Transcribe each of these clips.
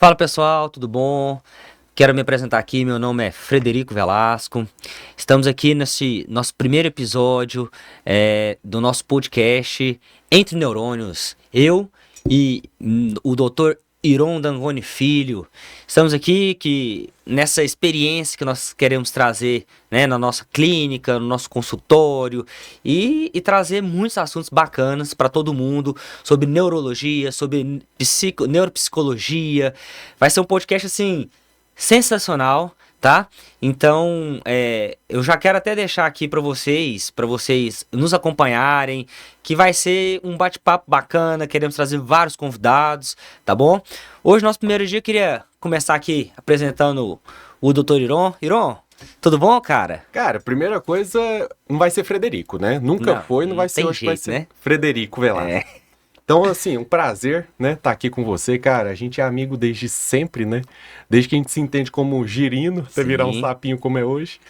Fala pessoal, tudo bom? Quero me apresentar aqui, meu nome é Frederico Velasco. Estamos aqui nesse nosso primeiro episódio do nosso podcast Entre Neurônios. Eu e o Dr. Iron Dangoni Filho. Estamos aqui nessa experiência que nós queremos trazer, né, na nossa clínica, no nosso consultório e trazer muitos assuntos bacanas para todo mundo sobre neurologia, sobre neuropsicologia. Vai ser um podcast assim sensacional, tá? Então, eu já quero até deixar aqui para vocês nos acompanharem, que vai ser um bate-papo bacana, queremos trazer vários convidados, tá bom? Hoje, nosso primeiro dia, eu queria começar aqui apresentando o Dr. Iron. Iron, tudo bom, cara? Cara, primeira coisa, não vai ser Frederico, né? Nunca foi, não vai ser hoje, vai ser, né? Frederico Velasco. Então, assim, um prazer, né, tá aqui com você, cara. A gente é amigo desde sempre, né? Desde que a gente se entende como girino, até virar um sapinho como é hoje.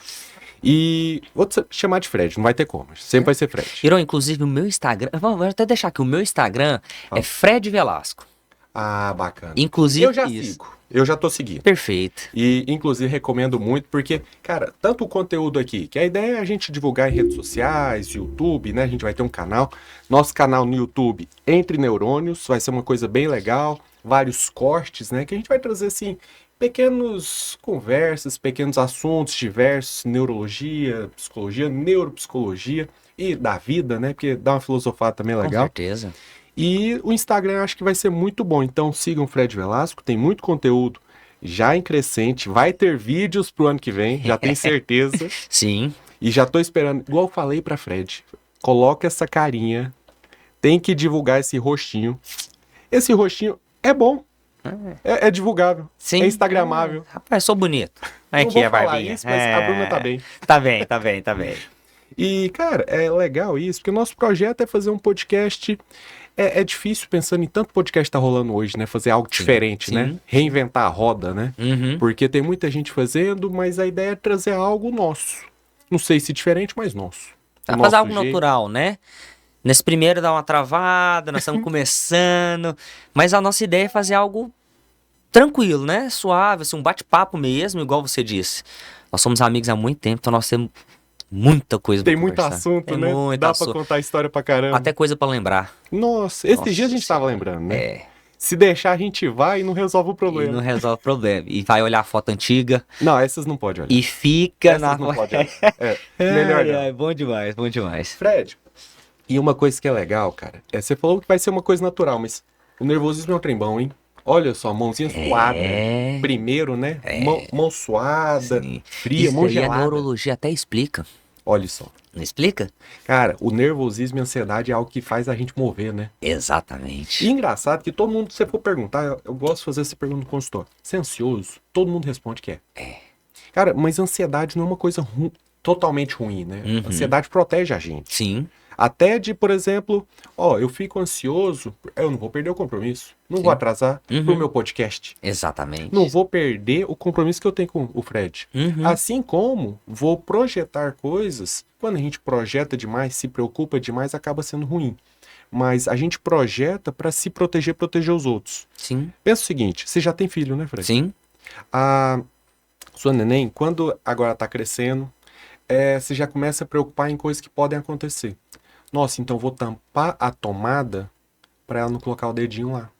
E vou te chamar de Fred, não vai ter como. Sempre vai ser Fred. Iron, inclusive, o meu Instagram... Vou até deixar aqui, o meu Instagram é Fred Velasco. Ah, bacana. Inclusive, eu já sigo. Eu já tô seguindo. Perfeito. E, inclusive, recomendo muito, porque, cara, tanto o conteúdo aqui, que a ideia é a gente divulgar em redes sociais, YouTube, né? A gente vai ter um canal. Nosso canal no YouTube, Entre Neurônios, vai ser uma coisa bem legal. Vários cortes, né? Que a gente vai trazer, assim, pequenas conversas, pequenos assuntos diversos, neurologia, psicologia, neuropsicologia e da vida, né? Porque dá uma filosofada também legal. Com certeza. E o Instagram eu acho que vai ser muito bom. Então sigam o Fred Velasco, tem muito conteúdo já em crescente. Vai ter vídeos pro ano que vem, já tenho certeza. Sim. E já tô esperando, igual eu falei pra Fred, coloca essa carinha, tem que divulgar esse rostinho. Esse rostinho é bom, é divulgável, Sim. É instagramável. Rapaz, sou bonito. Não vou falar isso, mas a Bruna tá bem. Tá bem. E, cara, é legal isso, porque o nosso projeto é fazer um podcast. É difícil pensando em tanto podcast que tá rolando hoje, né? Fazer algo diferente, né? Reinventar a roda, né? Uhum. Porque tem muita gente fazendo, mas a ideia é trazer algo nosso. Não sei se diferente, mas nosso. Fazer algo natural, né? Nesse primeiro dá uma travada, nós estamos começando, mas a nossa ideia é fazer algo tranquilo, né? Suave, assim, um bate-papo mesmo, igual você disse. Nós somos amigos há muito tempo, então nós temos muita coisa pra conversar. Tem muito assunto, né? Dá pra contar história pra caramba. Até coisa pra lembrar. Nossa, esses dias a gente tava lembrando, né? Se deixar, a gente vai e não resolve o problema. E não resolve o problema. E vai olhar a foto antiga. Não, essas não pode olhar. E fica essas não pode olhar. Melhor não. Bom demais, bom demais. Fred, e uma coisa que é legal, cara, você falou que vai ser uma coisa natural, mas o nervosismo é um trem bom, hein? Olha só, mãozinha suada. Primeiro, né? Mão suada, fria, mão gelada. E a neurologia até explica. Olha só. Não explica? Cara, o nervosismo e a ansiedade é algo que faz a gente mover, né? Exatamente. E engraçado que todo mundo, se você for perguntar, eu gosto de fazer essa pergunta no consultório. Você é ansioso? Todo mundo responde que é. Cara, mas ansiedade não é uma coisa totalmente ruim, né? Uhum. Ansiedade protege a gente. Sim. Até de, por exemplo, eu fico ansioso, eu não vou perder o compromisso, não vou atrasar pro meu podcast. Exatamente. Não vou perder o compromisso que eu tenho com o Fred. Assim como vou projetar coisas, quando a gente projeta demais, se preocupa demais, acaba sendo ruim. Mas a gente projeta para se proteger os outros. Sim. Pensa o seguinte, você já tem filho, né, Fred? Sim. A sua neném, quando agora tá crescendo, você já começa a preocupar em coisas que podem acontecer. Nossa, então vou tampar a tomada para ela não colocar o dedinho lá.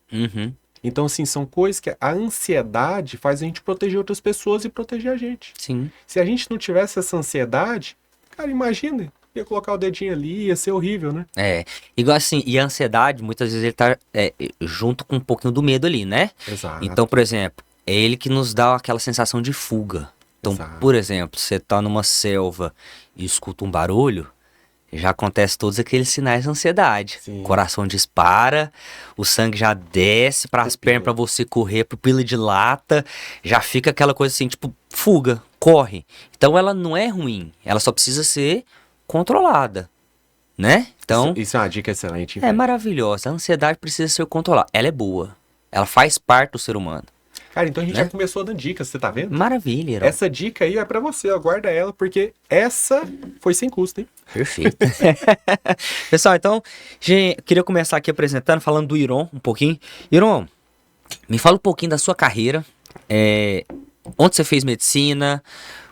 Então, assim, são coisas que a ansiedade faz a gente proteger outras pessoas e proteger a gente. Sim. Se a gente não tivesse essa ansiedade, cara, imagina, ia colocar o dedinho ali, ia ser horrível, né? Igual assim, e a ansiedade, muitas vezes ele tá junto com um pouquinho do medo ali, né? Exato. Então, por exemplo, é ele que nos dá aquela sensação de fuga. Então, por exemplo, você tá numa selva e escuta um barulho, já acontece todos aqueles sinais de ansiedade. Sim. O coração dispara, o sangue já desce para as pernas para você correr, pupila dilata, já fica aquela coisa assim, tipo, fuga, corre. Então ela não é ruim, ela só precisa ser controlada, né? Então, isso é uma dica excelente. É maravilhosa, a ansiedade precisa ser controlada, ela é boa, ela faz parte do ser humano. Cara, então a gente já começou dando dicas, você tá vendo? Maravilha, Heron. Essa dica aí é pra você, guarda ela, porque essa foi sem custo, hein? Perfeito. Pessoal, então, queria começar aqui apresentando, falando do Iron um pouquinho. Iron, Me fala um pouquinho da sua carreira. Onde você fez medicina?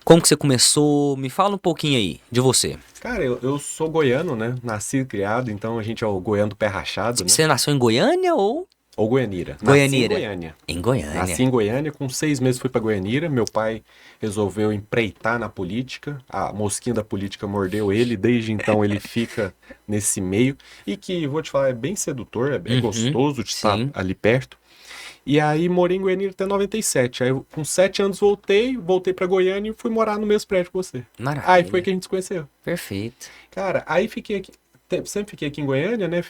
Como que você começou? Me fala um pouquinho aí de você. Cara, eu sou goiano, né? Nasci e criado, então a gente é o goiano do pé rachado, né? Você nasceu em Goiânia ou Ou Goianira. Nasci em Goianira? Goiânia. Em Goiânia. Nasci em Goiânia, com 6 meses fui pra Goianira. Meu pai resolveu empreitar na política. A mosquinha da política mordeu ele, desde então ele fica nesse meio. E que, vou te falar, é bem sedutor, é gostoso de estar sim. ali perto. E aí morei em Goianira até 97. Aí eu, com 7 anos voltei pra Goiânia e fui morar no mesmo prédio que você. Aí foi Maravilha. que a gente se conheceu. Perfeito. Cara, aí fiquei aqui, sempre fiquei aqui em Goiânia, né?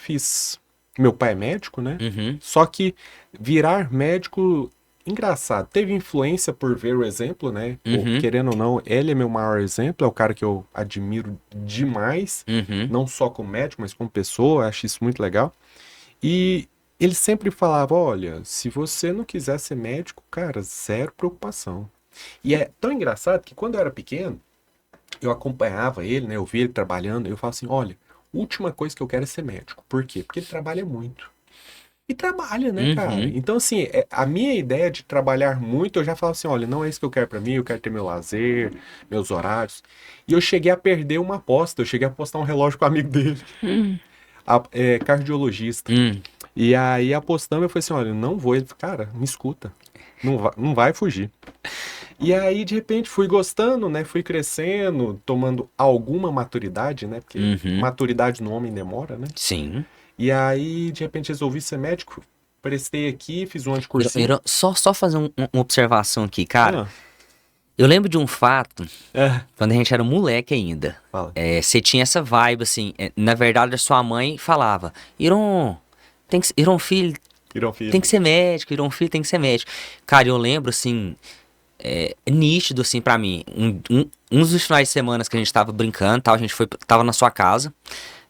Meu pai é médico, né? Uhum. Só que virar médico, engraçado, teve influência por ver o exemplo, né? Pô, Uhum. querendo ou não, ele é meu maior exemplo, é o cara que eu admiro demais, Uhum. não só como médico, mas como pessoa, acho isso muito legal. E ele sempre falava, olha, se você não quiser ser médico, cara, zero preocupação. E é tão engraçado que quando eu era pequeno, eu acompanhava ele, né? Eu via ele trabalhando, eu falava assim, olha, última coisa que eu quero é ser médico. Por quê? Porque ele trabalha muito. E trabalha, né, cara? Uhum. Então, assim, a minha ideia de trabalhar muito, eu já falava assim, olha, não é isso que eu quero pra mim, eu quero ter meu lazer, meus horários. E eu cheguei a perder uma aposta, eu cheguei a apostar um relógio com um amigo dele, cardiologista. Hum. E aí apostamos, eu falei assim, olha, não vou. Ele falou, cara, me escuta, não vai fugir. E aí, de repente, fui gostando, né? Fui crescendo, tomando alguma maturidade, né? Porque Uhum. maturidade no homem demora, né? Sim. E aí, de repente, resolvi ser médico. Prestei aqui, fiz um ano de cursinho. Só fazer uma observação aqui, cara. Ah, Eu lembro de um fato, é. quando a gente era moleque ainda. Fala. Você tinha essa vibe, assim. Na verdade, a sua mãe falava: Iron, Iron filho, Virou filho. tem que ser médico, Iron filho tem que ser médico. Cara, eu lembro, assim, nítido, assim, pra mim. Uns dos finais de semana que a gente tava brincando, tal, tava na sua casa,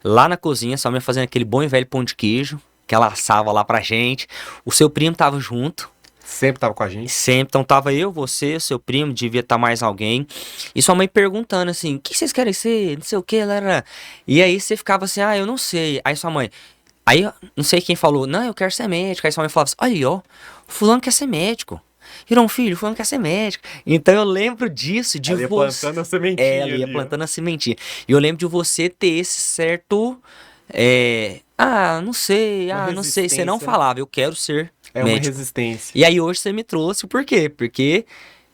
lá na cozinha, sua mãe fazendo aquele bom e velho pão de queijo, que ela assava lá pra gente. O seu primo tava junto. Sempre tava com a gente. Sempre, então tava eu, você, seu primo, devia estar mais alguém. E sua mãe perguntando assim: o que vocês querem ser? Não sei o que, Lara. E aí você ficava assim: eu não sei. Aí sua mãe, aí não sei quem falou: não, eu quero ser médico. Aí sua mãe falava assim: olha aí, ó, o fulano quer ser médico. Irão, filho, o fulano quer ser médico. Então eu lembro disso, de Ela ia você. plantando a sementinha Ela ia ali, ó. plantando a sementinha. E eu lembro de você ter esse certo. Não sei, Uma não sei. Você não resistência, né? falava: eu quero ser É uma médico. resistência. E aí hoje você me trouxe, por quê? Porque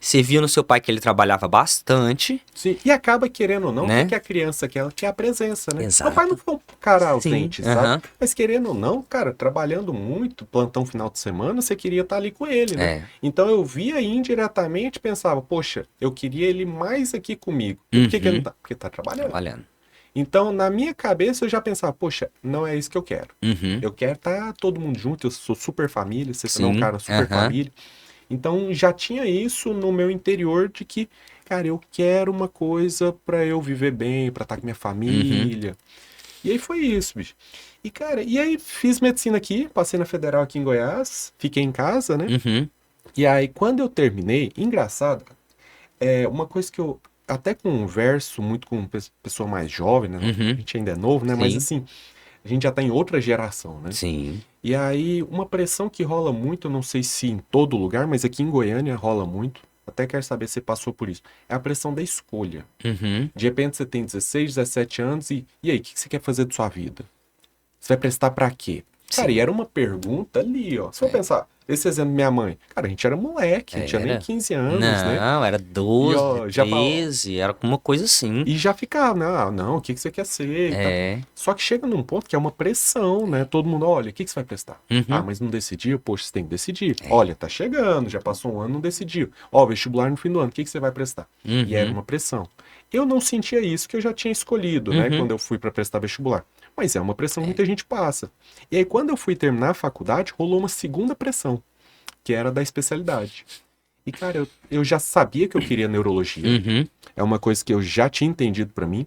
você viu no seu pai que ele trabalhava bastante, Sim, e acaba querendo ou não, o né? que a criança quer? Ela quer a presença, né? Exato. Meu pai não foi um cara Sim, ausente, sabe? aham. Mas querendo ou não, cara, trabalhando muito, plantão final de semana, você queria estar ali com ele, né? É. Então eu via indiretamente e pensava, poxa, eu queria ele mais aqui comigo. E por que que ele não tá? Porque tá trabalhando. Trabalhando. Então, na minha cabeça, eu já pensava, poxa, não é isso que eu quero. Uhum. Eu quero estar todo mundo junto, eu sou super família, você também é um Sim, cara super aham. família. Então, já tinha isso no meu interior de que, cara, eu quero uma coisa pra eu viver bem, pra estar com minha Uhum. família. E aí foi isso, bicho. E, cara, e aí fiz medicina aqui, passei na Federal aqui em Goiás, fiquei em casa, né? Uhum. E aí, quando eu terminei, engraçado, uma coisa que eu até converso muito com pessoa mais jovem, né? A Uhum. gente ainda é novo, né? Mas Sim. assim, a gente já tá em outra geração, né? Sim. E aí, uma pressão que rola muito, eu não sei se em todo lugar, mas aqui em Goiânia rola muito. Até quero saber se você passou por isso. É a pressão da escolha. Uhum. De repente você tem 16, 17 anos e aí, o que você quer fazer de sua vida? Você vai prestar pra quê? Cara, Sim. e era uma pergunta ali, ó. Se eu pensar, esse exemplo da minha mãe, cara, a gente era moleque, não tinha nem Era. 15 anos, né? Não, era 12, ó, 13, era uma coisa assim. E já ficava, não, o que você quer ser e tal. É. Só que chega num ponto que é uma pressão, né? Todo mundo, olha, o que você vai prestar? Ah, Uhum. mas não decidiu? Poxa, você tem que decidir. Olha, tá chegando, já passou um ano, não decidiu. Ó, vestibular no fim do ano, o que você vai prestar? E era Uhum. uma pressão. Eu não sentia isso, que eu já tinha escolhido, né? Uhum. Quando eu fui para prestar vestibular. Mas é uma pressão que muita gente passa. E aí, quando eu fui terminar a faculdade, rolou uma segunda pressão, que era da especialidade. E, cara, eu já sabia que eu queria neurologia. Uhum. É uma coisa que eu já tinha entendido pra mim.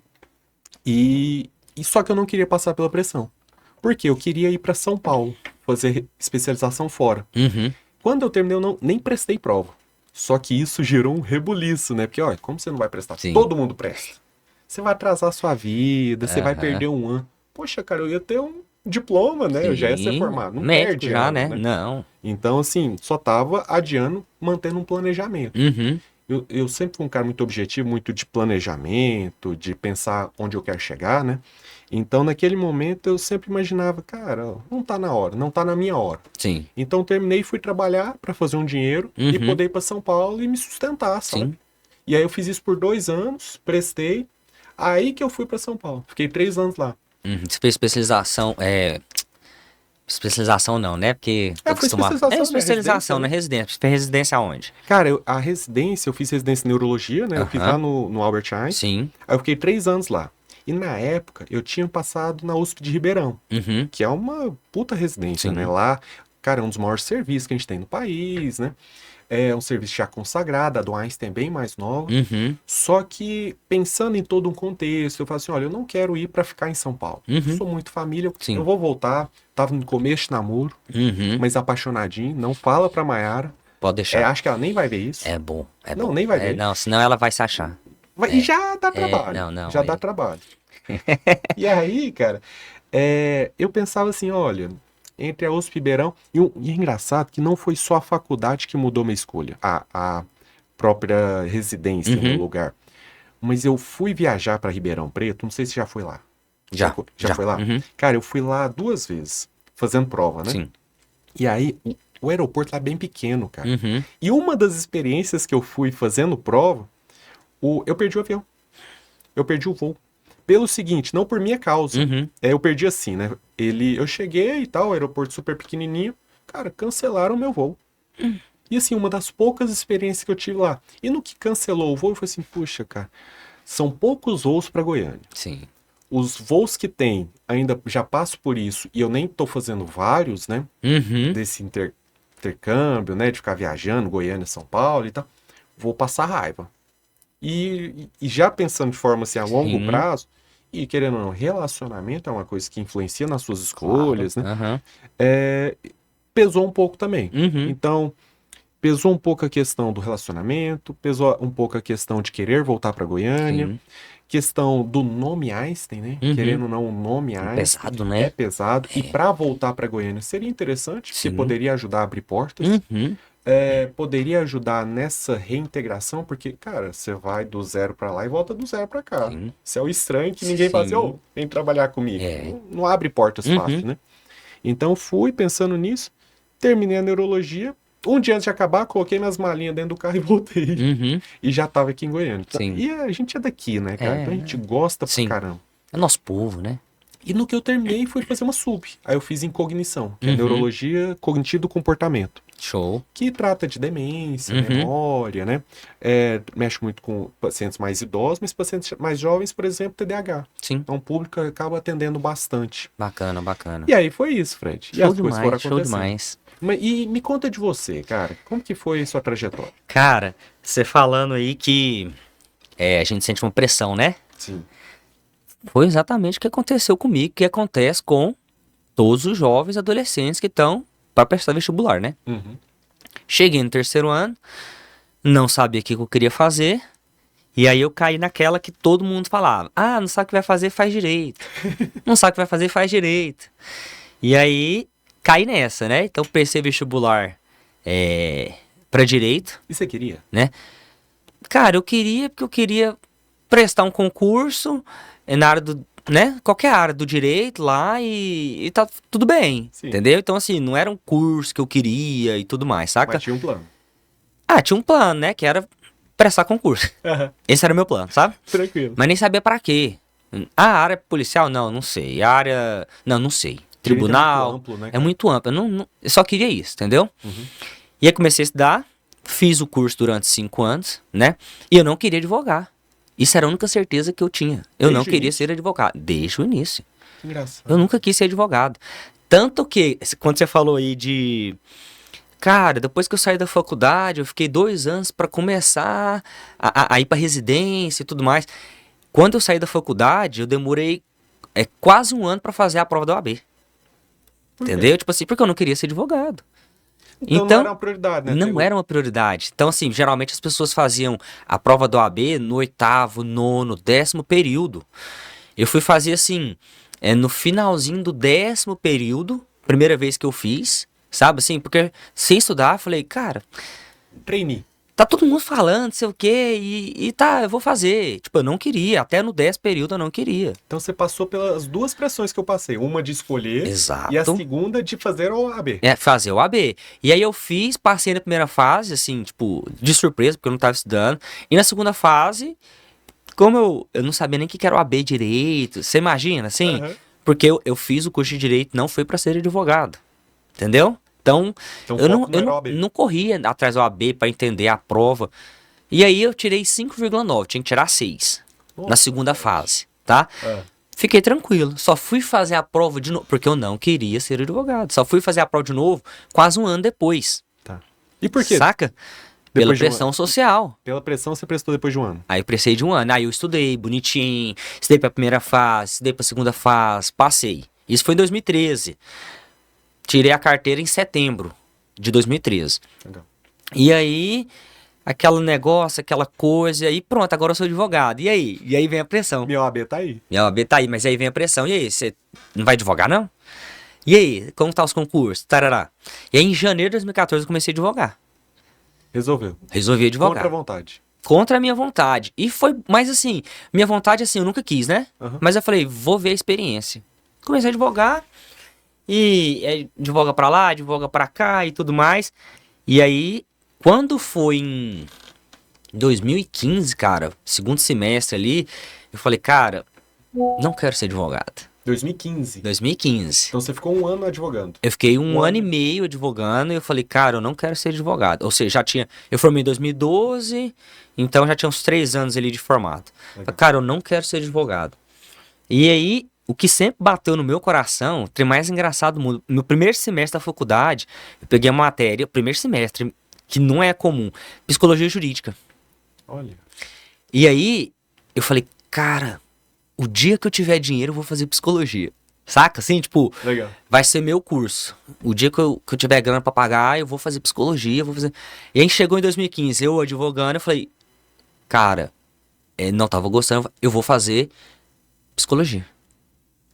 E só que eu não queria passar pela pressão. Por quê? Eu queria ir pra São Paulo, fazer especialização fora. Uhum. Quando eu terminei, eu nem prestei prova. Só que isso gerou um rebuliço, né? Porque, olha, como você não vai prestar? Sim. Todo mundo presta. Você vai atrasar a sua vida, você vai Aham. perder um ano. Poxa, cara, eu ia ter diploma, né? Eu já ia ser Sim, formado. Não médico perde já, ano, né? né? Não. Então, assim, só tava adiando, mantendo um planejamento. Uhum, Eu sempre fui um cara muito objetivo, muito de planejamento, de pensar onde eu quero chegar, né? Então, naquele momento, eu sempre imaginava, cara, ó, não tá na hora, não tá na minha hora. sim. Então, terminei e fui trabalhar para fazer um dinheiro e Uhum, poder ir para São Paulo e me sustentar, sabe? sim. E aí eu fiz isso por 2 anos, prestei, aí que eu fui para São Paulo. Fiquei 3 anos lá. Uhum. Você fez especialização, especialização não, né? Porque tô Foi acostumado. É especialização, né? Residência, especialização, né? né? Residência. Você fez residência aonde? Cara, a residência, eu fiz residência em neurologia, né? Eu fiz lá Aham, no Albert Einstein. sim. Aí eu fiquei 3 anos lá. E na época, eu tinha passado na USP de Ribeirão, Uhum, que é uma puta residência, né? sim. Lá, cara, é um dos maiores serviços que a gente tem no país, né? É um serviço já consagrado, a do Einstein é bem mais nova. Uhum, Só que, pensando em todo um contexto, eu falo assim, olha, eu não quero ir pra ficar em São Paulo. uhum, Sou muito família, eu sim. vou voltar. Tava no começo de namoro, Uhum, mas apaixonadinho, não fala pra Mayara. pode É, deixar. acho que ela nem vai ver isso. É bom, é Não, bom. nem vai É, ver. não, senão ela vai se achar. E já dá É, trabalho. não, não. Já dá trabalho. E aí, cara, eu pensava assim, olha, entre a USP e Ribeirão, e é engraçado que não foi só a faculdade que mudou minha escolha, a própria residência no Uhum, lugar. Mas eu fui viajar para Ribeirão Preto, não sei se já foi lá. já, Já foi lá? Uhum, Cara, eu fui lá 2 vezes, fazendo prova, né? sim. E aí, o aeroporto lá é bem pequeno, cara. Uhum, E uma das experiências que eu fui fazendo prova, eu perdi o avião. Eu perdi o voo. Pelo seguinte, não por minha causa. uhum, Eu perdi assim, né? Eu cheguei e tal, aeroporto super pequenininho. Cara, cancelaram o meu voo. E assim, uma das poucas experiências que eu tive lá. E no que cancelou o voo, eu falei assim, puxa, cara, são poucos voos para Goiânia. sim. Os voos que tem, ainda já passo por isso, e eu nem tô fazendo vários, né? Uhum, Desse intercâmbio, né? De ficar viajando, Goiânia, São Paulo e tal. Vou passar raiva. E já pensando de forma assim a longo sim. prazo, e querendo ou não, relacionamento é uma coisa que influencia nas suas Claro. escolhas, né? Aham. É, pesou um pouco também. Uhum, Então, pesou um pouco a questão do relacionamento, pesou um pouco a questão de querer voltar para Goiânia, sim. questão do nome Einstein, né? Uhum. Querendo ou não, o nome Einstein Pesado, é né? pesado. E para voltar para Goiânia seria interessante, porque Sim. poderia ajudar a abrir portas. Uhum, Poderia ajudar nessa reintegração, porque, cara, você vai do zero pra lá e volta do zero pra cá. sim. Você é o estranho que ninguém fala assim, Sim. ô, vem trabalhar comigo. É. Não abre portas Uhum, fácil, né? Então fui pensando nisso, terminei a neurologia. Um dia antes de acabar, coloquei minhas malinhas dentro do carro e voltei. uhum, E já tava aqui em Goiânia. sim. E a gente é daqui, né, cara? Então a É, gente gosta pra sim. caramba. É nosso povo, né? E no que eu terminei, fui fazer uma sub. Aí eu fiz em cognição, que é Uhum. neurologia cognitivo do comportamento. Show. Que trata de demência, Uhum. memória, né? Mexe muito com pacientes mais idosos, mas pacientes mais jovens, por exemplo, TDAH. Sim. Então o público acaba atendendo bastante. Bacana, bacana. E aí foi isso, Fred. E Show as coisas foram demais, show acontecendo. demais. E me conta de você, cara. Como que foi a sua trajetória? Cara, você falando aí que a gente sente uma pressão, né? Sim. Foi exatamente o que aconteceu comigo, que acontece com todos os jovens adolescentes que estão para prestar vestibular, né? Uhum. Cheguei no terceiro ano, não sabia o que eu queria fazer, e aí eu caí naquela que todo mundo falava: ah, não sabe o que vai fazer, faz direito. Não sabe o que vai fazer, faz direito. E aí caí nessa, né? Então prestei vestibular para direito, E você queria? né? Cara, eu queria porque eu queria prestar um concurso na área do, né? Qualquer área do direito lá e tá tudo bem, Sim. entendeu? Então assim, não era um curso que eu queria e tudo mais, saca? Mas tinha um plano. Ah, tinha um plano, né? Que era prestar concurso. Esse era o meu plano, sabe? Tranquilo. Mas nem sabia pra quê. A área policial, não sei. A área, não sei. Tribunal, É muito amplo, né? é muito amplo. Eu só queria isso, entendeu? Uhum. E aí comecei a estudar, fiz o curso durante 5 anos, né? E eu não queria advogar. Isso era a única certeza que eu tinha. Eu Desde não o queria início? ser advogado. Desde o início. Que engraçado. Eu nunca quis ser advogado. Tanto que, quando você falou aí de... Cara, depois que eu saí da faculdade, eu fiquei 2 anos pra começar a ir pra residência e tudo mais. Quando eu saí da faculdade, eu demorei quase 1 ano pra fazer a prova da OAB. Por quê? Entendeu? Tipo assim, porque eu não queria ser advogado. Então não era uma prioridade, né? Não era uma prioridade. Então, assim, geralmente as pessoas faziam a prova da OAB no 8º, 9º, 10º período. Eu fui fazer, assim, no finalzinho do 10º período, primeira vez que eu fiz, sabe assim? Porque sem estudar, eu falei, cara, Trainee. tá todo mundo falando, sei o quê, e tá, eu vou fazer. Tipo, eu não queria, até no 10º período eu não queria. Então você passou pelas duas pressões que eu passei. Uma de escolher Exato. e a segunda de fazer o OAB. Fazer o AB. E aí eu fiz, passei na primeira fase, assim, tipo, de surpresa, porque eu não tava estudando. E na segunda fase, como eu não sabia nem o que era o AB direito, você imagina, assim? Aham. Porque eu fiz o curso de direito, não foi pra ser advogado. Entendeu? Então, Então o eu foco não, não era OAB. não corria atrás do AB pra entender a prova. E aí eu tirei 5,9, tinha que tirar 6 na segunda fase, tá? Ah, Fiquei tranquilo, só fui fazer a prova de novo, porque eu não queria ser advogado. Só fui fazer a prova de novo quase um ano depois, tá. E por quê? saca? Pela Depois de um pressão social. Pela pressão você prestou depois de um ano. Aí eu precisei de um ano, aí eu estudei bonitinho, estudei pra primeira fase, estudei pra segunda fase, passei. Isso foi em 2013. Tirei a carteira em setembro de 2013. Legal. E aí, aquele negócio, aquela coisa, e aí pronto, agora eu sou advogado. E aí? E aí vem a pressão. Minha OAB tá aí. Minha OAB tá aí, mas aí vem a pressão. E aí, você não vai advogar, não? E aí, como tá os concursos? Tarará. E aí, em janeiro de 2014, eu comecei a advogar. Resolveu. Resolvi advogar. Contra a vontade. Contra a minha vontade. E foi, mas assim, minha vontade, assim, eu nunca quis, né? Aham. Mas eu falei, vou ver a experiência. Comecei a advogar, e advoga pra lá, advoga pra cá e tudo mais. E aí, quando foi em 2015, cara, segundo semestre ali, eu falei, cara, não quero ser advogado. 2015. 2015. Então você ficou um ano advogando. Eu fiquei um Um ano e ano. meio advogando e eu falei, cara, eu não quero ser advogado. Ou seja, eu formei em 2012, então já tinha uns 3 anos ali de formado. Legal. Falei, cara, eu não quero ser advogado. E aí, o que sempre bateu no meu coração, o trem mais engraçado do mundo, no primeiro semestre da faculdade, eu peguei uma matéria, primeiro semestre, que não é comum, psicologia jurídica. Olha. E aí, eu falei, cara, o dia que eu tiver dinheiro, eu vou fazer psicologia. Saca? Assim, tipo, Legal. vai ser meu curso. O dia que eu tiver grana pra pagar, eu vou fazer psicologia, vou fazer... E aí chegou em 2015, eu advogando, eu falei, cara, não tava gostando, eu vou fazer psicologia.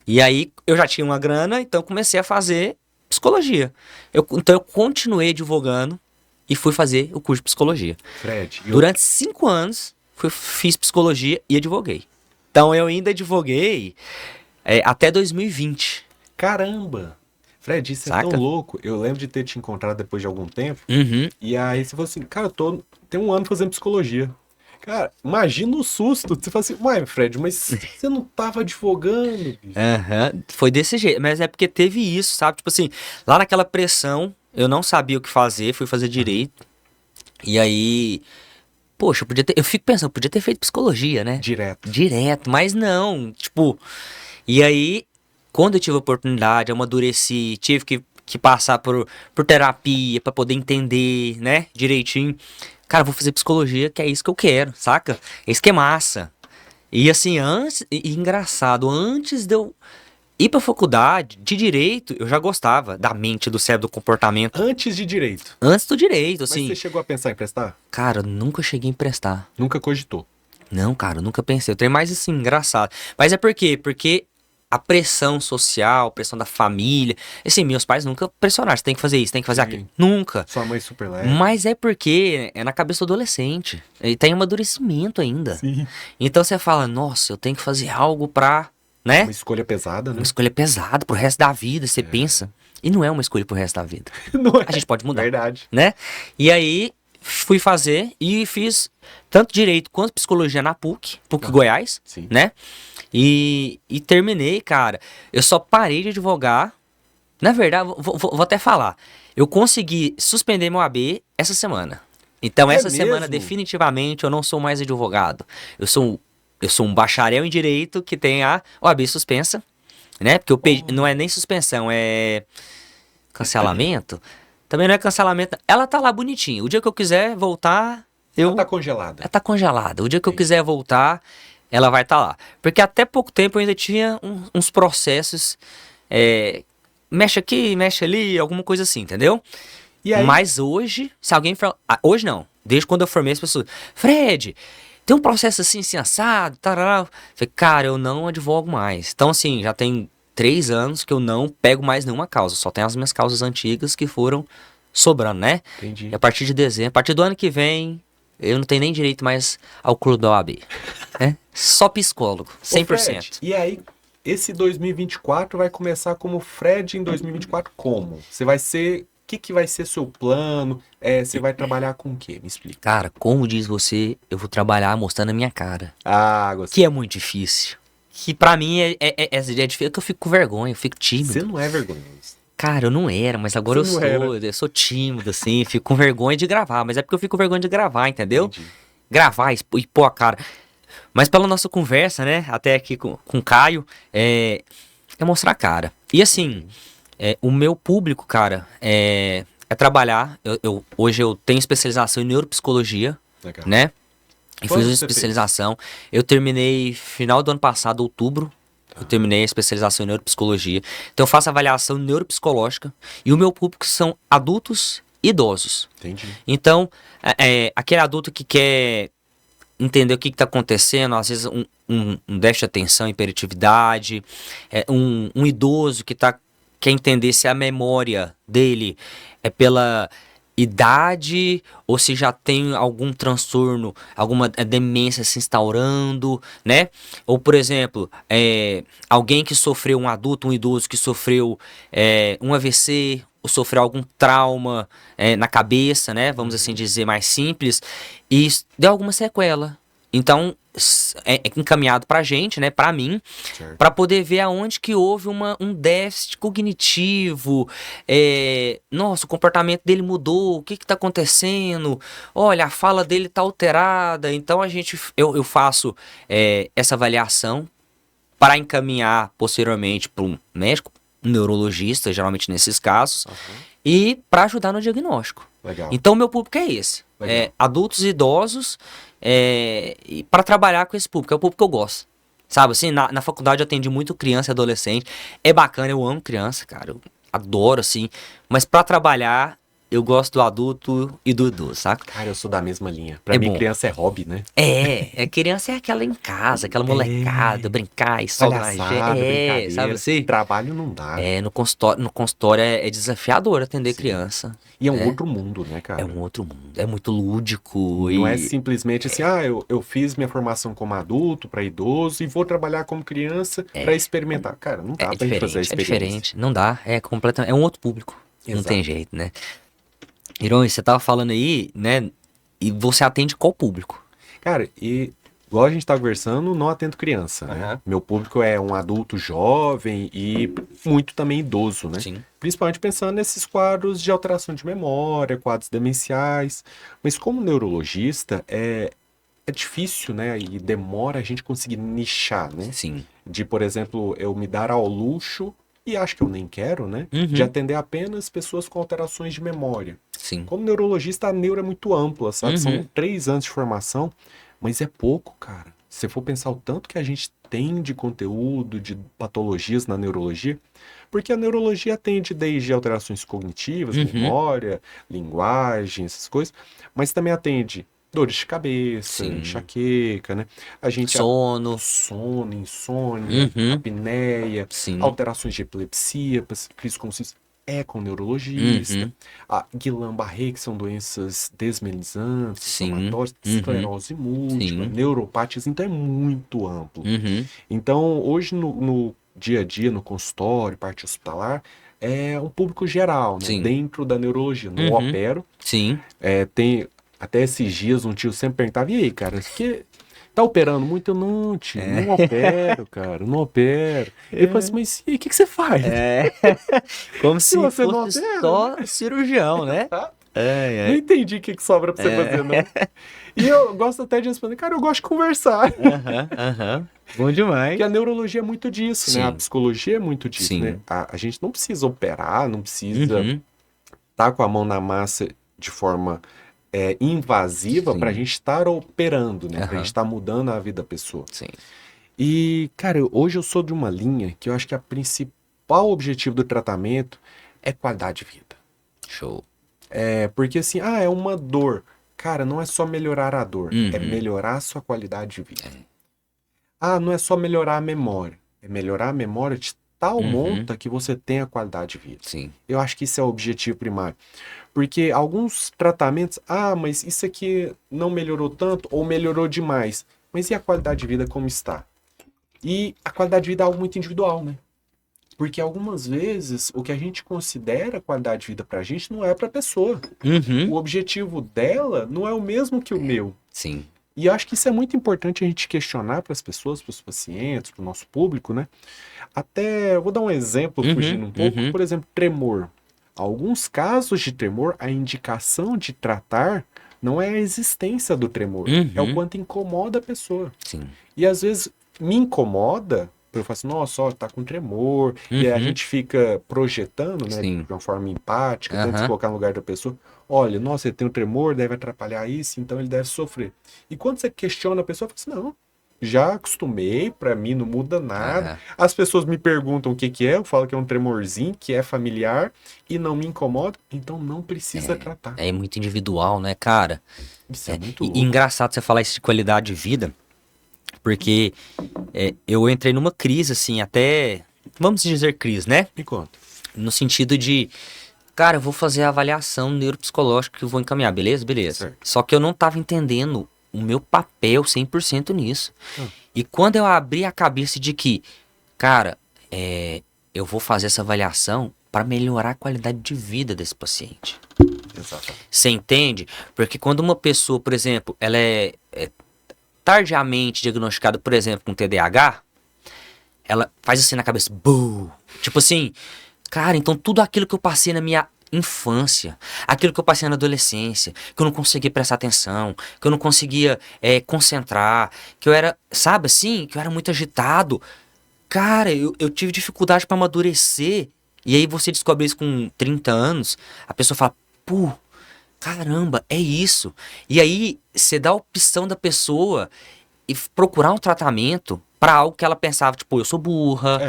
E aí, eu já tinha uma grana, então eu comecei a fazer psicologia. Então eu continuei advogando e fui fazer o curso de psicologia. Fred, Durante 5 anos, fiz psicologia e advoguei. Então eu ainda advoguei até 2020. caramba! Fred, isso é Saca? tão louco. Eu lembro de ter te encontrado depois de algum tempo. Uhum. E aí você falou assim, cara, tem um ano fazendo psicologia. Cara, imagina o susto. Você fala assim, uai, Fred, mas você não tava advogando, bicho. Aham, foi desse jeito, mas é porque teve isso, sabe? Tipo assim, lá naquela pressão, eu não sabia o que fazer, fui fazer direito. E aí, poxa, eu fico pensando, podia ter feito psicologia, né? Direto. Direto, mas não, tipo. E aí, quando eu tive a oportunidade, eu amadureci, tive que passar por terapia pra poder entender, né, direitinho. Cara, vou fazer psicologia, que é isso que eu quero, saca? Isso que é massa. E assim, engraçado, antes de eu ir pra faculdade de direito, eu já gostava da mente, do cérebro, do comportamento. Antes de direito. Antes do direito, Mas assim. você chegou a pensar em prestar? Cara, eu nunca cheguei a emprestar. Nunca cogitou. Não, cara, eu nunca pensei. Eu tenho mais assim, engraçado. Mas é por quê? Porque a pressão social, a pressão da família. Assim, meus pais nunca pressionaram. Você tem que fazer isso, tem que fazer Sim. aquilo. Nunca. Sua mãe super leve. Mas é porque é na cabeça do adolescente. Ele tem amadurecimento ainda. Sim. Então você fala, nossa, eu tenho que fazer algo pra, né? Uma escolha pesada, né? Uma escolha pesada pro resto da vida, você pensa. E não é uma escolha pro resto da vida. Não é? A gente pode mudar, Verdade. né? E aí, fui fazer e fiz tanto direito quanto psicologia na PUC Goiás, Sim. né? E terminei, cara. Eu só parei de advogar. Na verdade, vou até falar. Eu consegui suspender meu AB essa semana. Então, É essa semana, mesmo? definitivamente, eu não sou mais advogado. Eu sou um bacharel em direito que tem a OAB suspensa, né? Porque eu não é nem suspensão, é cancelamento. Também não é cancelamento. Ela tá lá bonitinha. O dia que eu quiser voltar, Ela tá congelada. ela tá congelada. O dia que eu quiser voltar, ela vai estar lá. Porque até pouco tempo eu ainda tinha uns processos. Mexe aqui, mexe ali, alguma coisa assim, entendeu? E aí? Mas hoje, se alguém fala. Hoje não. Desde quando eu formei as pessoas. Fred, tem um processo assim, assim, assado, tarará. Falei, cara, eu não advogo mais. Então, assim, já tem 3 anos que eu não pego mais nenhuma causa. Só tem as minhas causas antigas que foram sobrando, né? Entendi. E a partir de dezembro, a partir do ano que vem, eu não tenho nem direito mais ao clube da OAB. Né? Só psicólogo, Ô, 100%. Fred, e aí, esse 2024 vai começar como Fred em 2024 como? Você vai ser... O que vai ser seu plano? Você vai trabalhar com o quê? Me explica. Cara, como diz você, eu vou trabalhar mostrando a minha cara. Ah, gostei. Que é muito difícil. Que pra mim é difícil, que eu fico com vergonha, eu fico tímido. Você não é vergonhoso. Cara, eu não era, mas agora Você não eu sou tímido, assim, fico com vergonha de gravar, mas é porque eu fico com vergonha de gravar, entendeu? Entendi. Gravar e pôr a cara. Mas pela nossa conversa, né, até aqui com o Caio, é mostrar a cara. E assim, o meu público, cara, é trabalhar. Hoje eu tenho especialização em neuropsicologia, Legal. né? E Quando fiz uma você especialização. Eu terminei final do ano passado, outubro. Eu terminei a especialização em neuropsicologia. Então eu faço avaliação neuropsicológica. E o meu público são adultos e idosos. Entendi. Então, aquele adulto que quer entender o que está acontecendo, às vezes um déficit de atenção, hiperatividade, um idoso que quer entender se a memória dele é pela idade ou se já tem algum transtorno, alguma demência se instaurando, né? Ou, por exemplo, alguém que sofreu, um adulto, um idoso que sofreu um AVC ou sofreu algum trauma na cabeça, né? Vamos assim dizer, mais simples, e deu alguma sequela. Então, é encaminhado pra gente, né, pra mim, Certo. pra poder ver aonde que houve um déficit cognitivo. Nossa, o comportamento dele mudou, o que que tá acontecendo? Olha, a fala dele tá alterada. Então, eu faço essa avaliação para encaminhar posteriormente para um médico, um neurologista, geralmente nesses casos, e para ajudar no diagnóstico. Legal. Então, meu público é esse. Legal. Adultos e idosos, e para trabalhar com esse público. É o público que eu gosto. Sabe, assim, na faculdade eu atendi muito criança e adolescente. É bacana, eu amo criança, cara. Eu adoro, assim. Mas para trabalhar, eu gosto do adulto e do idoso, saca? Cara, eu sou da mesma linha. Pra mim, bom. criança é hobby, né? Criança é aquela em casa, aquela molecada, brincar e soltar na Palhaçada, brincadeira. sabe assim? Trabalho não dá. No consultório é desafiador atender criança. E é um outro mundo, né, cara? É um outro mundo. É muito lúdico. Não é simplesmente assim, eu fiz minha formação como adulto para idoso e vou trabalhar como criança para experimentar. Cara, não dá pra gente fazer a É experiência. diferente. Não dá. É um outro público. Não Exato. tem jeito, né? Irões, você tava falando aí, né? E você atende qual público? Cara, e igual a gente tá conversando, não atendo criança, né? Meu público é um adulto jovem e muito também idoso, né? Sim. Principalmente pensando nesses quadros de alteração de memória, quadros demenciais. Mas como neurologista, é difícil, né? E demora a gente conseguir nichar, né? Sim. De, por exemplo, eu me dar ao luxo, e acho que eu nem quero, né? Uhum. De atender apenas pessoas com alterações de memória. Sim. Como neurologista, a neuro é muito ampla, sabe? Uhum. São 3 anos de formação, mas é pouco, cara. Se você for pensar o tanto que a gente tem de conteúdo, de patologias na neurologia, porque a neurologia atende desde alterações cognitivas, memória, linguagem, essas coisas, mas também atende dores de cabeça, enxaqueca, né? A gente Sono, insônia, apneia, Sim. alterações de epilepsia, crise convulsiva, é com neurologista. A Guillain-Barré, que são doenças desmelinizantes, inflamatórias, esclerose múltipla, neuropatias, então é muito amplo. Então, hoje no dia a dia, no consultório, parte hospitalar, é um público geral, né? Dentro da neurologia. Não opero. Sim. Tem até esses dias um tio sempre perguntava, e aí, cara, que tá operando muito? Eu, não, tio, não opero, cara, não opero. Ele falou assim, mas e aí, o que você faz? Como se você fosse não opera, só cirurgião, né? Não entendi o que sobra pra você fazer, não. E eu gosto até de responder, cara, eu gosto de conversar. Bom demais. Porque a neurologia é muito disso, né? A psicologia é muito disso, Sim. né? A gente não precisa operar, não precisa tá com a mão na massa de forma invasiva pra gente estar operando, né? Pra gente estar mudando a vida da pessoa. Sim. E, cara, hoje eu sou de uma linha que eu acho que a principal objetivo do tratamento é qualidade de vida. Show. Porque assim, é uma dor. Cara, não é só melhorar a dor, é melhorar a sua qualidade de vida. Não é só melhorar a memória, é melhorar a memória de tal Uhum. monta que você tenha qualidade de vida. Sim. Eu acho que isso é o objetivo primário. Porque alguns tratamentos, mas isso aqui não melhorou tanto ou melhorou demais. Mas e a qualidade de vida como está? E a qualidade de vida é algo muito individual, né? Porque algumas vezes o que a gente considera qualidade de vida pra gente não é pra pessoa. Uhum. O objetivo dela não é o mesmo que o meu. Sim. E eu acho que isso é muito importante a gente questionar para as pessoas, para os pacientes, para o nosso público, né? Até, eu vou dar um exemplo, fugindo um pouco. Uhum. Por exemplo, tremor. Alguns casos de tremor, a indicação de tratar não é a existência do tremor, é o Uhum. quanto incomoda a pessoa. Sim. E às vezes me incomoda, eu falo assim, nossa, ó, tá com tremor. E aí a Uhum. gente fica projetando, né, Sim. de uma forma empática, tenta se Aham. colocar no lugar da pessoa. Olha, nossa, ele tem um tremor, deve atrapalhar isso, então ele deve sofrer. E quando você questiona a pessoa, fala assim, não, já acostumei, pra mim não muda nada. Aham. As pessoas me perguntam o que que é, eu falo que é um tremorzinho, que é familiar e não me incomoda, então não precisa tratar. É muito individual, né, cara? Isso é muito E louco. engraçado você falar isso de qualidade de vida, porque eu entrei numa crise, assim, até. Vamos dizer crise, né? Me conta. No sentido de. Cara, eu vou fazer a avaliação neuropsicológica que eu vou encaminhar, beleza? Beleza. Certo. Só que eu não tava entendendo o meu papel 100% nisso. E quando eu abri a cabeça de que, cara, eu vou fazer essa avaliação para melhorar a qualidade de vida desse paciente. Exato. Você entende? Porque quando uma pessoa, por exemplo, ela é tardiamente diagnosticada, por exemplo, com TDAH, ela faz assim na cabeça, buh! Tipo assim, cara, então tudo aquilo que eu passei na minha infância, aquilo que eu passei na adolescência, que eu não conseguia prestar atenção, que eu não conseguia concentrar, que eu era, sabe assim, que eu era muito agitado. Cara, eu tive dificuldade pra amadurecer. E aí você descobre isso com 30 anos, a pessoa fala, pô, caramba, é isso. E aí você dá a opção da pessoa e procurar um tratamento pra algo que ela pensava, tipo, eu sou burra.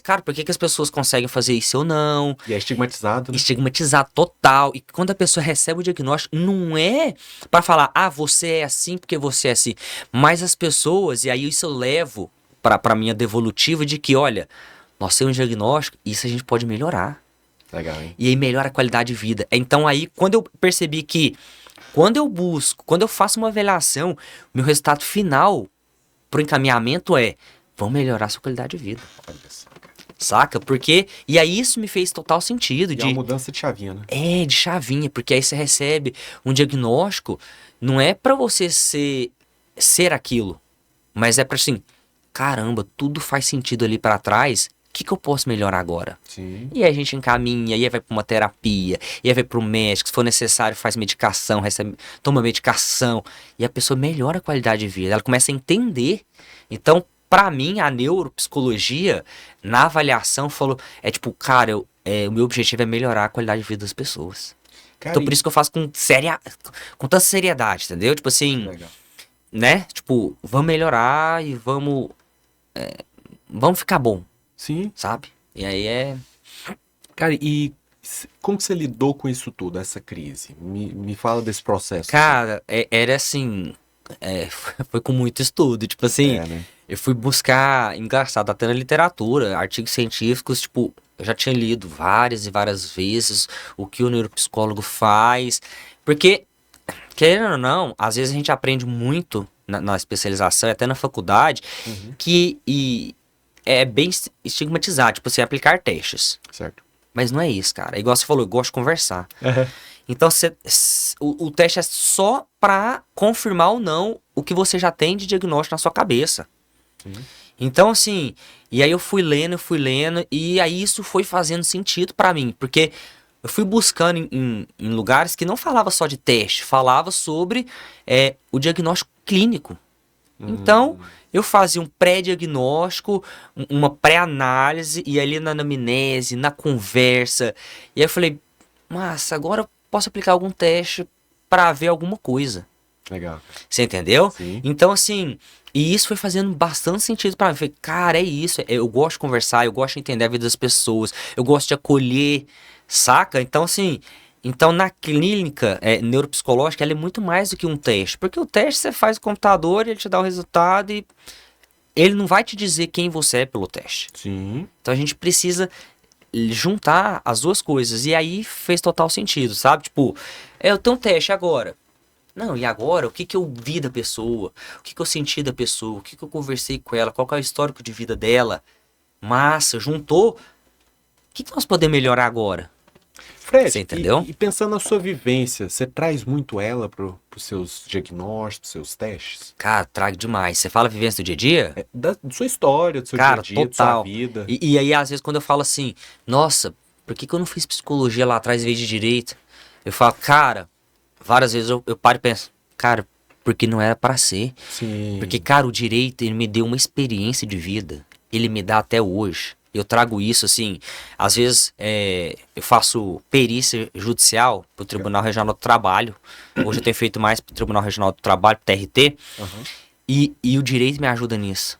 Cara, por que que as pessoas conseguem fazer isso ou não? E é estigmatizado, né? Estigmatizar total. E quando a pessoa recebe o diagnóstico, não é pra falar, você é assim porque você é assim. Mas as pessoas, e aí isso eu levo pra minha devolutiva de que, olha, nós temos um diagnóstico, isso a gente pode melhorar. Legal, hein? E aí melhora a qualidade de vida. Então aí, quando eu percebi que, quando eu busco, quando eu faço uma avaliação, meu resultado final pro encaminhamento vamos melhorar a sua qualidade de vida. Olha só, cara. Saca? Porque, e aí isso me fez total sentido E é uma mudança de chavinha, né? de chavinha, porque aí você recebe um diagnóstico, não é pra você ser aquilo, mas é pra assim, caramba, tudo faz sentido ali pra trás, o que que eu posso melhorar agora? Sim. E aí a gente encaminha, e aí vai pra uma terapia, e aí vai pro médico, se for necessário faz medicação, toma medicação, e a pessoa melhora a qualidade de vida, ela começa a entender. Então, pra mim, a neuropsicologia, na avaliação, falou, tipo, cara, o meu objetivo é melhorar a qualidade de vida das pessoas. Cara, Então por isso que eu faço com tanta seriedade, entendeu? Tipo assim, legal. né? Tipo, vamos melhorar e vamos ficar bom, Sim. sabe? E aí Cara, e como que você lidou com isso tudo, essa crise? Me fala desse processo. cara, era assim, foi com muito estudo, tipo assim, Né? eu fui buscar, engraçado, até na literatura, artigos científicos, tipo, eu já tinha lido várias e várias vezes o que o neuropsicólogo faz, porque, querendo ou não, às vezes a gente aprende muito na especialização, e até na faculdade, que é bem estigmatizado, tipo assim, aplicar testes. Certo. Mas não é isso, cara. É igual você falou, eu gosto de conversar. Então, o teste é só pra confirmar ou não o que você já tem de diagnóstico na sua cabeça. Então, assim, e aí eu fui lendo, e aí isso foi fazendo sentido pra mim, porque eu fui buscando em lugares que não falava só de teste, falava sobre o diagnóstico clínico. Então, eu fazia um pré-diagnóstico, uma pré-análise, e ali na anamnese, na conversa, e aí eu falei, massa, agora eu posso aplicar algum teste pra ver alguma coisa. Legal. Você entendeu? Sim. Então, assim, e isso foi fazendo bastante sentido pra mim. Eu falei, cara, é isso, eu gosto de conversar, eu gosto de entender a vida das pessoas, eu gosto de acolher, saca? Então, assim, na clínica neuropsicológica, ela é muito mais do que um teste. Porque o teste você faz no computador, ele te dá o resultado e ele não vai te dizer quem você é pelo teste. Sim. Então a gente precisa juntar as duas coisas. E aí fez total sentido, sabe? Tipo, eu tenho um teste agora. Não, e agora? O que que eu vi da pessoa? O que que eu senti da pessoa? O que que eu conversei com ela? Qual que é o histórico de vida dela? Massa, juntou. O que que nós podemos melhorar agora? Fred, Você entendeu? e pensando na sua vivência, você traz muito ela pros seus diagnósticos, seus testes? Cara, trago demais. Você fala vivência do dia a dia? Da sua história, do seu Cara, dia a dia, da sua total. vida. E aí, às vezes, quando eu falo assim, nossa, por que que eu não fiz psicologia lá atrás em vez de direito? Eu falo, cara, várias vezes eu paro e penso, cara, porque não era pra ser. Sim. Porque, cara, o direito, ele me deu uma experiência de vida. Ele me dá até hoje. Eu trago isso, assim, às vezes eu faço perícia judicial pro Tribunal Regional do Trabalho. Hoje eu tenho feito mais pro Tribunal Regional do Trabalho, pro TRT. Aham. E o direito me ajuda nisso.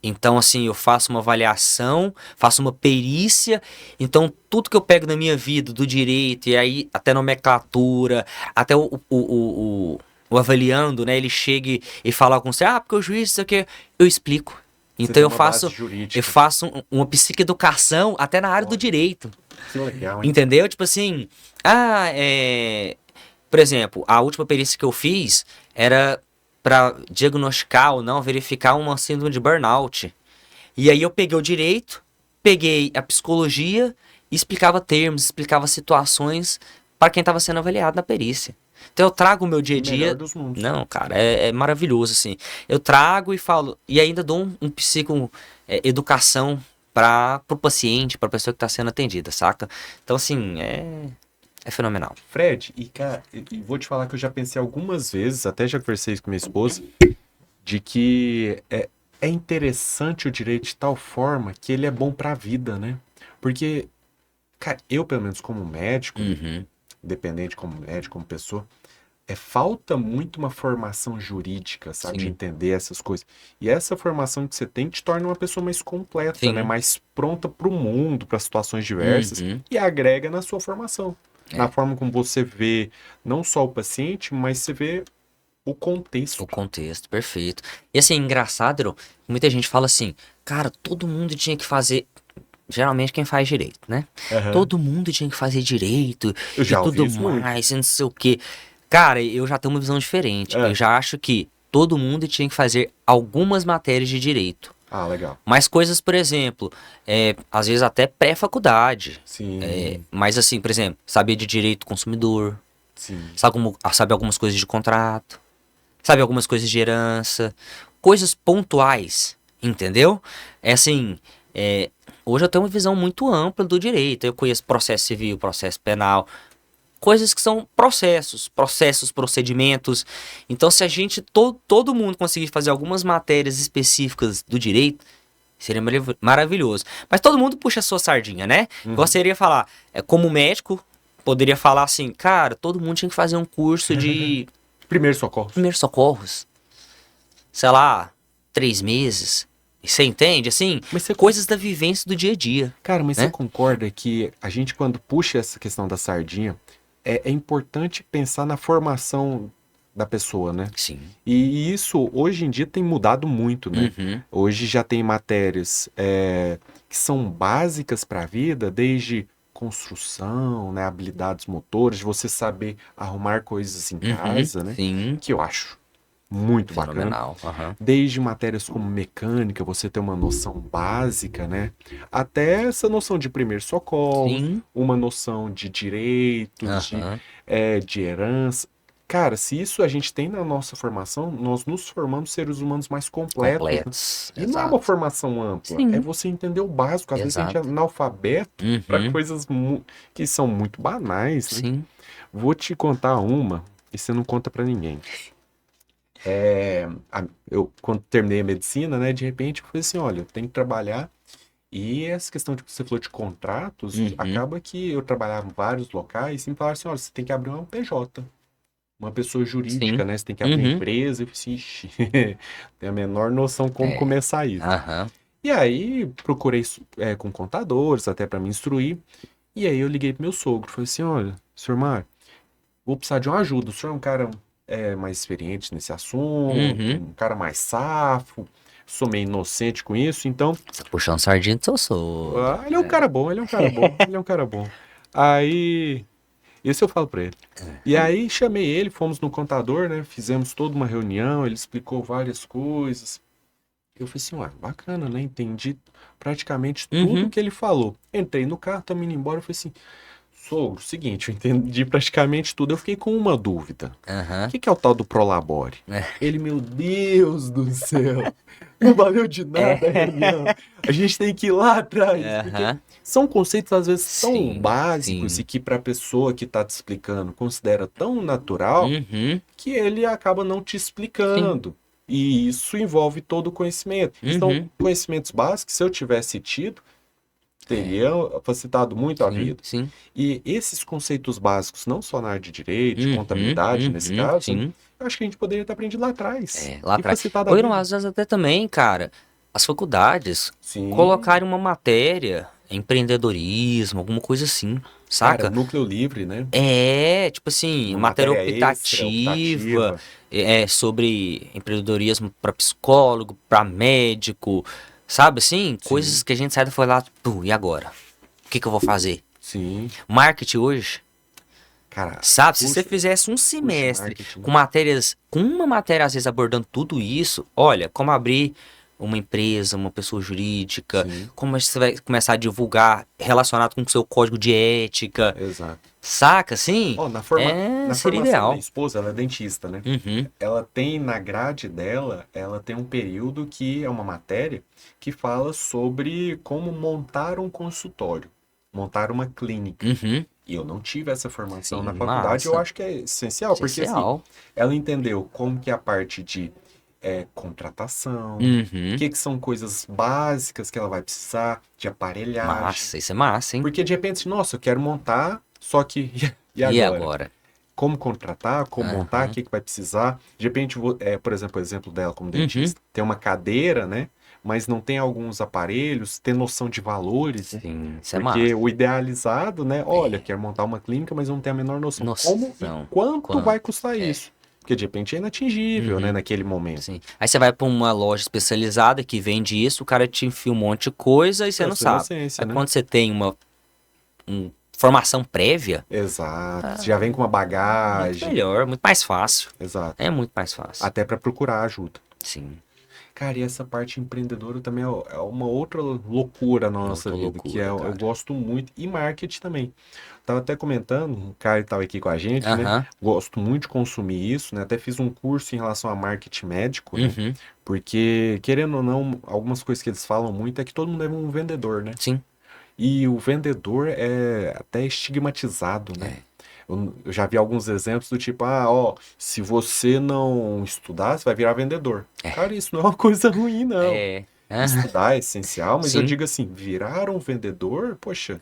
Então, assim, eu faço uma avaliação, faço uma perícia. Então, tudo que eu pego na minha vida do direito, e aí até nomenclatura, até o avaliando, né? Ele chega e fala com você, porque o juiz, isso aqui, eu explico. Você Então, tem eu uma base faço, jurídica. eu faço uma psicoeducação até na área do Olha. direito. Que legal, hein? Entendeu? Tipo assim, por exemplo, a última perícia que eu fiz era para diagnosticar ou não, verificar uma síndrome de burnout. E aí eu peguei o direito, peguei a psicologia e explicava termos, explicava situações para quem estava sendo avaliado na perícia. Então eu trago o meu dia a Melhor dia. dos mundos. Não, cara, é maravilhoso, assim. Eu trago e falo, e ainda dou um educação para o paciente, para a pessoa que está sendo atendida, saca? Então, assim, é fenomenal. Fred, e cara, e vou te falar que eu já pensei algumas vezes, até já conversei isso com minha esposa, de que é interessante o direito de tal forma que ele é bom pra vida, né? Porque, cara, eu, pelo menos como médico, Uhum. independente como médico, como pessoa, falta muito uma formação jurídica, sabe? De Sim. entender essas coisas. E essa formação que você tem te torna uma pessoa mais completa, Sim. né? Mais pronta pro mundo, para situações diversas, Uhum. e agrega na sua formação. É. Na forma como você vê não só o paciente, mas você vê o contexto. O contexto, perfeito. E assim, engraçado, Ero, muita gente fala assim, cara, todo mundo tinha que fazer. Geralmente quem faz direito, né? Aham. Todo mundo tinha que fazer direito Eu já e ouvi tudo isso muito. mais, e não sei o quê. Cara, eu já tenho uma visão diferente. É. Eu já acho que todo mundo tinha que fazer algumas matérias de direito. Ah, legal. Mas coisas, por exemplo, às vezes até pré-faculdade. Sim, Mas assim, por exemplo, saber de direito do consumidor, sim. sabe algumas coisas de contrato, sabe algumas coisas de herança, coisas pontuais, entendeu? É assim, hoje eu tenho uma visão muito ampla do direito. Eu conheço processo civil, processo penal, coisas que são processos, procedimentos. Então, se a gente, todo mundo conseguir fazer algumas matérias específicas do direito, seria maravilhoso. Mas todo mundo puxa a sua sardinha, né? Gostaria de falar, como médico, poderia falar assim, cara, todo mundo tinha que fazer um curso de Primeiro socorro. primeiros socorros. Sei lá, 3 meses. Você entende? Assim, Mas você coisas da vivência do dia a dia. Cara, mas né? você concorda que a gente, quando puxa essa questão da sardinha, é importante pensar na formação da pessoa, né? Sim. E isso, hoje em dia, tem mudado muito, né? Uhum. Hoje já tem matérias que são básicas para a vida, desde construção, né? Habilidades motoras, de você saber arrumar coisas em casa, né? Sim. Que eu acho muito bacana. Fenomenal. Aham. Desde matérias como mecânica, você ter uma noção básica, né? Até essa noção de primeiro socorro, Sim. uma noção de direitos, Aham. de herança. Cara, se isso a gente tem na nossa formação, nós nos formamos seres humanos mais completos, né? Completos. E não é uma Exato. formação ampla, Sim. é você entender o básico. Às vezes a gente é Exato. analfabeto para Uhum. coisas que são muito banais, né? Sim. Vou te contar uma e você não conta para ninguém. Eu, quando terminei a medicina, né, de repente eu falei assim, olha, eu tenho que trabalhar. E essa questão de que você falou de contratos, Uhum. acaba que eu trabalhava em vários locais e me falaram assim, olha, você tem que abrir uma PJ, uma pessoa jurídica, Sim. né? Você tem que abrir uma Uhum. empresa. Eu falei assim, ixi, tenho a menor noção como É. começar isso. Aham. E aí procurei com contadores até para me instruir. E aí eu liguei pro meu sogro, falei assim, olha, senhor Mário, vou precisar de uma ajuda. O senhor é um cara mais experiente nesse assunto, Uhum. um cara mais safo. sou meio inocente com isso, então... Você tá puxando sardinha do seu sogro. Ele é um cara bom, ele é um cara bom, ele é um cara bom. Aí, isso eu falo pra ele. E aí chamei ele, fomos no contador, né? Fizemos toda uma reunião, ele explicou várias coisas. Eu falei assim, bacana, né? Entendi praticamente tudo que ele falou. Entrei no carro, tamo indo embora, eu falei assim, sogro, seguinte, eu entendi praticamente tudo. Eu fiquei com uma dúvida. Aham. O que é o tal do Prolabore? É. Ele, meu Deus do céu, não valeu de nada a reunião. A gente tem que ir lá atrás. Porque Aham. são conceitos, às vezes, tão Sim, básicos sim. e que para a pessoa que está te explicando considera tão natural Uhum. que ele acaba não te explicando. E isso envolve todo o conhecimento. São Uhum. conhecimentos básicos, se eu tivesse tido, teria facilitado muito a vida. Sim. E esses conceitos básicos, não só na área de direito, de Uhum, contabilidade, nesse caso, sim. eu acho que a gente poderia ter aprendido lá atrás. Lá E atrás. facilitado a Ou vida. às vezes até também, cara, as faculdades Sim. colocarem uma matéria, empreendedorismo, alguma coisa assim, saca? Cara, núcleo livre, né? Tipo assim, Uma matéria matéria extra, optativa, optativa. sobre empreendedorismo para psicólogo, para médico, sabe assim? Coisas que a gente sai da foi lá, e agora? O que eu vou fazer? Sim. Marketing hoje, Cara, sabe? Se puxa, você fizesse um semestre marketing. com matérias, com uma matéria às vezes abordando tudo isso, olha, como abrir uma empresa, uma pessoa jurídica, Sim. como você vai começar a divulgar relacionado com o seu código de ética, Exato. saca assim? Na seria formação da ideal. minha esposa, ela é dentista, né? Uhum. Ela tem na grade dela, ela tem um período que é uma matéria que fala sobre como montar um consultório, montar uma clínica. Uhum. E eu não tive essa formação Sim, na faculdade, eu massa. acho que é essencial, porque assim, Essencial. ela entendeu como que é a parte de contratação, Uhum. o que são coisas básicas que ela vai precisar, de aparelhagem. Massa, isso é massa, hein? Porque de repente, nossa, eu quero montar, só que e E agora? agora? Como contratar, como montar, o Aham. que vai precisar. De repente, por exemplo, o exemplo dela como Uhum. dentista, tem uma cadeira, né? Mas não tem alguns aparelhos, tem noção de valores, né? Sim, isso é Porque massa. o idealizado, né? Olha, quero montar uma clínica, mas eu não tenho a menor noção. Como e Noção. quanto vai custar É. isso? Porque de repente é inatingível, né? Uhum. Naquele momento. Sim. Aí você vai pra uma loja especializada que vende isso, o cara te enfia um monte de coisa e você É a não sua sabe. inocência, Aí né? quando você tem uma formação prévia, Exato. Já vem com uma muito bagagem. melhor, muito mais fácil. Exato. É muito mais fácil. Até para procurar ajuda. Sim. Cara, e essa parte empreendedora também é uma outra loucura na nossa Outra vida, loucura, eu cara. gosto muito. E marketing também. Tava até comentando, um cara que tava aqui com a gente, né? Aham. Gosto muito de consumir isso, né? Até fiz um curso em relação a marketing médico, né? Uhum. Porque, querendo ou não, algumas coisas que eles falam muito é que todo mundo é um vendedor, né? Sim. E o vendedor é até estigmatizado, né? Eu já vi alguns exemplos do tipo, se você não estudar, você vai virar vendedor. Cara, isso não é uma coisa ruim, não. Aham. Estudar é essencial, mas eu Sim. digo assim, virar um vendedor, poxa,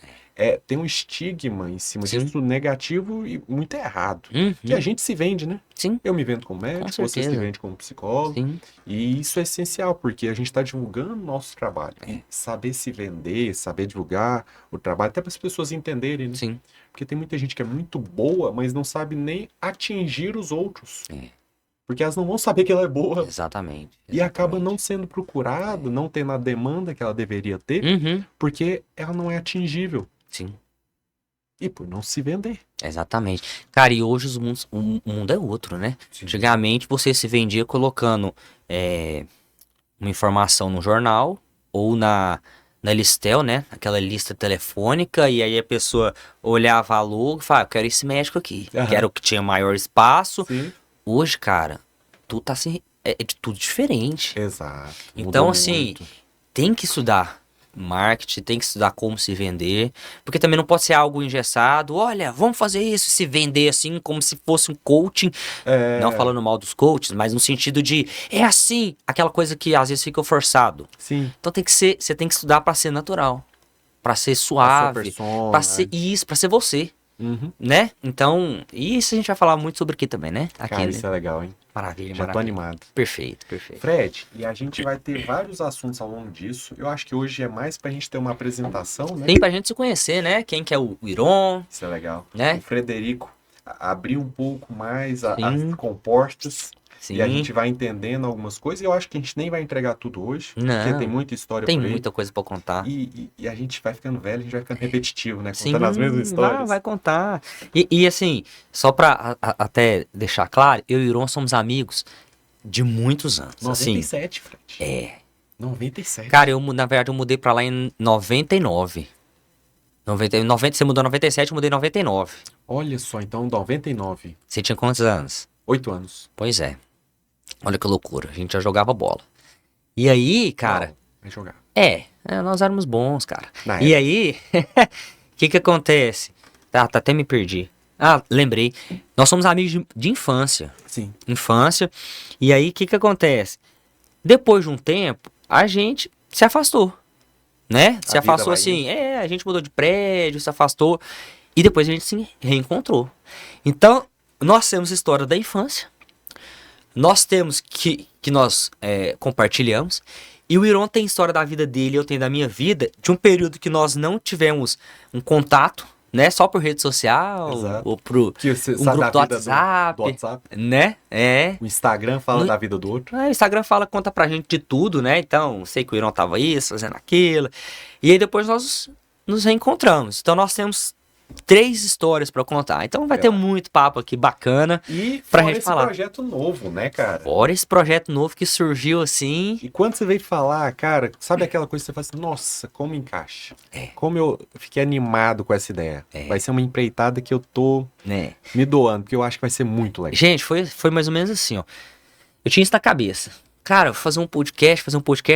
tem um estigma em cima Sim. disso negativo e muito errado. Uhum. Que a gente se vende, né? Sim. Eu me vendo como médico, você se certeza. vende como psicólogo. Sim. E isso é essencial, porque a gente está divulgando o nosso trabalho. E saber se vender, saber divulgar o trabalho, até para as pessoas entenderem, né? Sim. Porque tem muita gente que é muito boa, mas não sabe nem atingir os outros. Porque elas não vão saber que ela é boa. Exatamente. E acaba não sendo procurado, não tendo a demanda que ela deveria ter, Uhum. porque ela não é atingível. Sim. E por não se vender. Exatamente. Cara, e hoje o mundo é outro, né? Sim. Antigamente você se vendia colocando uma informação no jornal ou na Listel, né? Aquela lista telefônica, e aí a pessoa olhava a logo e falava, eu quero esse médico aqui. Aham. Quero que tinha maior espaço. Sim. Hoje, cara, tudo tá assim, é de tudo diferente. Exato. Então, Mudou assim, muito. tem que estudar marketing, tem que estudar como se vender, porque também não pode ser algo engessado. Olha, vamos fazer isso, se vender assim, como se fosse um coaching. Não falando mal dos coaches, mas no sentido de, é assim, aquela coisa que às vezes fica forçado. Sim. Então você tem que estudar pra ser natural, pra ser A sua suave, persona. pra ser isso, pra ser você, Uhum. né? Então, isso a gente vai falar muito sobre aqui também, né? Aqui, Cara, né? isso é legal, hein? Maravilha, Já tô maravilha. animado. Perfeito, perfeito. Fred, e a gente vai ter vários assuntos ao longo disso. Eu acho que hoje é mais pra gente ter uma apresentação, né? Tem pra gente se conhecer, né? Quem que é o Iron, Isso é legal. né? O Frederico abrir um pouco mais as Sim. comportas. Sim. E a gente vai entendendo algumas coisas e eu acho que a gente nem vai entregar tudo hoje, porque Não, tem muita história tem por aí. muita coisa pra contar. E a gente vai ficando velho, a gente vai ficando repetitivo, né? Sim, Contando as mesmas histórias. vai contar. E assim, só pra até deixar claro, eu e o Iron somos amigos de muitos anos. Assim, 97, Fred. é. 97. Cara, na verdade, eu mudei pra lá em 99. 90, você mudou em 97, eu mudei em 99. Olha só, então 99. Você tinha quantos anos? 8 anos. Pois é. Olha que loucura. A gente já jogava bola. E aí, cara. Não, vai jogar. Nós éramos bons, cara. Na E época. aí, o que acontece? Até me perdi. Ah, lembrei. Nós somos amigos de infância. Sim. Infância. E aí, o que acontece? Depois de um tempo, a gente se afastou. Né? Se A vida afastou vai assim. A gente mudou de prédio, se afastou. E depois a gente se reencontrou. Então, nós temos história da infância. Nós temos que nós compartilhamos. E o Iron tem história da vida dele, eu tenho da minha vida, de um período que nós não tivemos um contato, né? Só por rede social, Exato. ou pro Que você um sabe grupo do da vida WhatsApp, do WhatsApp. né? O Instagram fala da vida do outro. O Instagram conta pra gente de tudo, né? Então, sei que o Iron tava isso, fazendo aquilo. E aí depois nós nos reencontramos. Então nós temos 3 histórias pra contar. Então vai ter muito papo aqui bacana E pra fora gente esse falar. projeto novo, né, cara? Fora esse projeto novo que surgiu assim. E quando você veio falar, cara, sabe aquela coisa que você fala assim, nossa, como encaixa? Como eu fiquei animado com essa ideia. Vai ser uma empreitada que eu tô Né? me doando, porque eu acho que vai ser muito legal. Gente, foi mais ou menos assim, ó. Eu tinha isso na cabeça. Cara, vou fazer um podcast,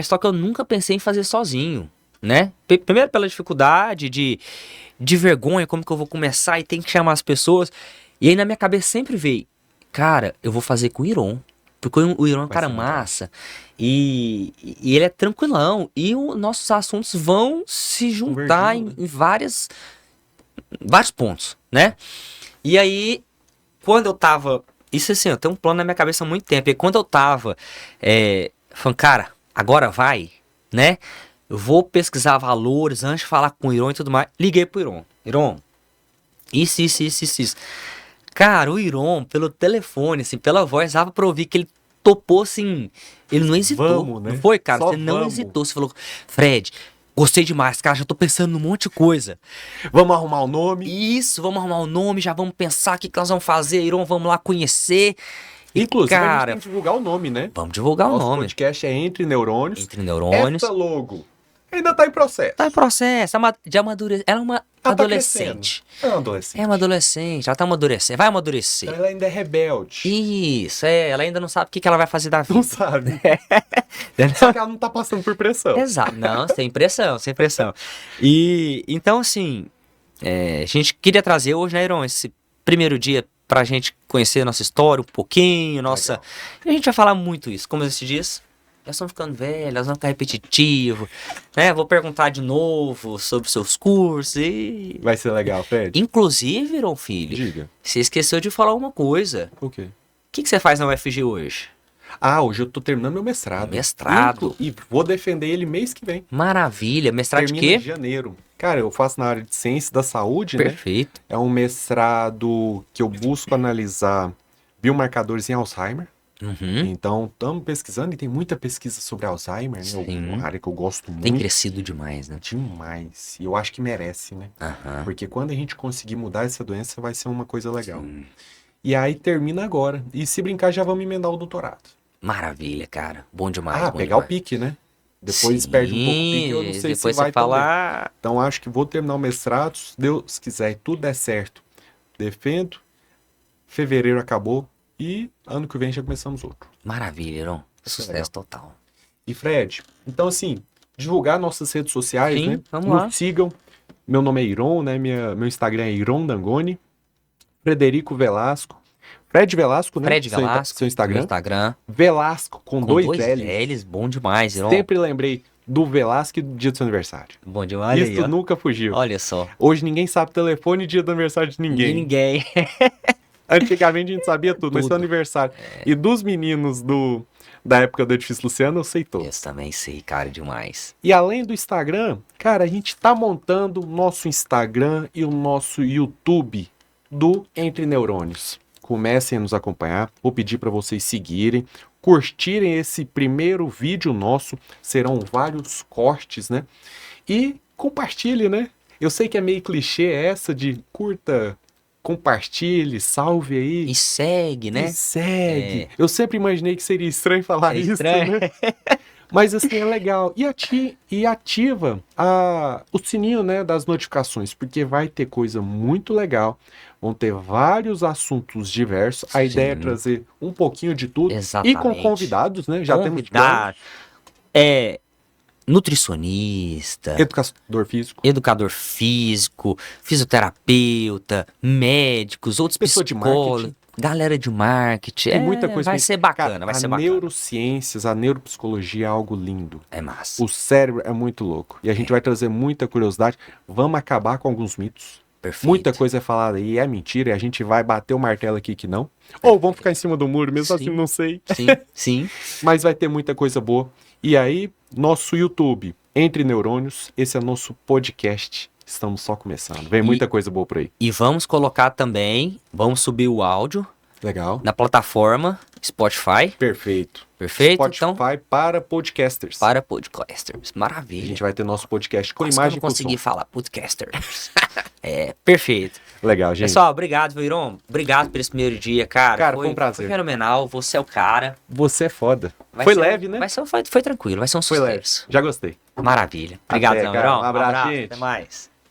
só que eu nunca pensei em fazer sozinho, né? Primeiro pela dificuldade de vergonha, como que eu vou começar e tem que chamar as pessoas. E aí na minha cabeça sempre veio, cara, eu vou fazer com o Iron. Porque o Iron é um Vai cara ser muito massa e ele é tranquilão. E os nossos assuntos vão se juntar Convergindo, em vários pontos, né? E aí, quando eu tava. Isso assim, eu tenho um plano na minha cabeça há muito tempo. E quando eu tava falando, cara, agora vai, né? Eu vou pesquisar valores antes de falar com o Iron e tudo mais. Liguei pro Iron. Iron, isso. Cara, o Iron, pelo telefone, assim, pela voz, dava pra ouvir que ele topou, assim. Ele não hesitou. Vamos, né? Não foi, cara? Só Você não vamos. hesitou. Você falou, Fred, gostei demais, cara. Já tô pensando num monte de coisa. Vamos arrumar o nome. Isso, vamos arrumar o nome, já vamos pensar o que nós vamos fazer, Iron, vamos lá conhecer. E, Inclusive, a gente cara, tem que divulgar o nome, né? vamos divulgar o Nosso nome. podcast é Entre Neurônios. Entre Neurônios. Essa logo ainda tá em processo. Tá em processo, de amadurecer. Ela é uma Ela tá adolescente. crescendo. É uma adolescente. É uma adolescente, ela tá amadurecendo, vai amadurecer. Então ela ainda é rebelde. Isso, ela ainda não sabe o que ela vai fazer da vida. Não sabe. Só que ela não tá passando por pressão. Exato, não, sem pressão. E então, assim, a gente queria trazer hoje, né, Iron, esse primeiro dia pra gente conhecer a nossa história um pouquinho, nossa. Legal. E a gente vai falar muito isso, como esses dias. Nós estamos ficando velhos, nós vamos ficar repetitivo, né? Vou perguntar de novo sobre seus cursos e. Vai ser legal, Fred. Inclusive, Iron Filho, Diga. você esqueceu de falar uma coisa. O quê? O que você faz na UFG hoje? Ah, hoje eu tô terminando meu mestrado. Mestrado. E vou defender ele mês que vem. Maravilha. Mestrado Termina de em quê? janeiro. Cara, eu faço na área de ciência da saúde, né? Perfeito. É um mestrado que eu busco analisar biomarcadores em Alzheimer. Uhum. Então, estamos pesquisando e tem muita pesquisa sobre Alzheimer, né? Sim. Uma área que eu gosto Tem muito. crescido demais, né? Demais. E eu acho que merece, né? Aham. Porque quando a gente conseguir mudar essa doença, vai ser uma coisa legal. Sim. E aí termina agora. E se brincar, já vamos emendar o doutorado. Maravilha, cara. Bom demais. bom Pegar o demais. pique, né? Depois Sim, perde um pouco o pique, eu não sei depois se vai você falar. Então acho que vou terminar o mestrado, se Deus quiser e tudo der certo. Defendo. Fevereiro acabou e ano que vem já começamos outro. Maravilha, Iron. é Sucesso legal. total. E Fred, então assim, divulgar nossas redes sociais, Sim, né? vamos Nos lá. sigam. Meu nome é Iron, né? Meu Instagram é Iron Dangoni. Frederico Velasco. Fred Velasco, né? Fred Seu Velasco. Meu Instagram. Instagram. Velasco com, Com dois dois L's. L's. Bom demais, Iron. Sempre lembrei do Velasco e do dia do seu aniversário. Bom demais. Olha Isso aí, ó. nunca fugiu. Olha só. Hoje ninguém sabe telefone e dia do aniversário de ninguém. Ninguém. Antigamente a gente sabia tudo, mas Tudo. seu aniversário. E dos meninos da época do Edifício Luciano, eu sei todos. Eu também sei, cara, demais. E além do Instagram, cara, a gente tá montando o nosso Instagram e o nosso YouTube do Entre Neurônios. comecem a nos acompanhar. Vou pedir para vocês seguirem, curtirem esse primeiro vídeo nosso. Serão vários cortes, né? E compartilhe, né? Eu sei que é meio clichê essa de curta, compartilhe, salve aí. E segue, né? E segue. É. Eu sempre imaginei que seria estranho falar É isso, estranho. né? Mas assim, é legal. E ativa o sininho, né, das notificações, porque vai ter coisa muito legal. Vão ter vários assuntos diversos. A ideia é Sim. trazer um pouquinho de tudo. E com Exatamente. convidados, né? Já temos Convidar, nutricionista, educador físico, educador físico, fisioterapeuta, médicos, outros pessoa de psicólogos, marketing. galera de marketing. Tem muita coisa. Vai ser bacana, Cara, vai ser a bacana. neurociências, a neuropsicologia é algo lindo. É massa. O cérebro é muito louco. E a gente vai trazer muita curiosidade. Vamos acabar com alguns mitos. Perfeito. Muita coisa é falada e é mentira, e a gente vai bater o martelo aqui que não. Ou vamos ficar em cima do muro, mesmo Sim. assim, não sei. Sim, sim. Mas vai ter muita coisa boa. E aí, nosso YouTube, Entre Neurônios, esse é nosso podcast. Estamos só começando. Vem muita coisa boa por aí. E vamos colocar também, vamos subir o áudio Legal. na plataforma Spotify. Perfeito. Perfeito? Spotify Então, para podcasters. para podcasters. A Maravilha. gente vai ter nosso podcast com Quase que eu imagem não e com consegui som. falar podcasters. Perfeito. Legal, gente. Pessoal, obrigado, Viron. Obrigado por esse primeiro dia, cara. Cara, foi um prazer. Foi fenomenal. Você é o cara. Você é foda. Vai Foi ser leve, né? Foi tranquilo. Vai ser um Foi leve. sucesso. Já gostei. Maravilha. Obrigado, Até, cara. Viron. Um abraço, gente. Até mais.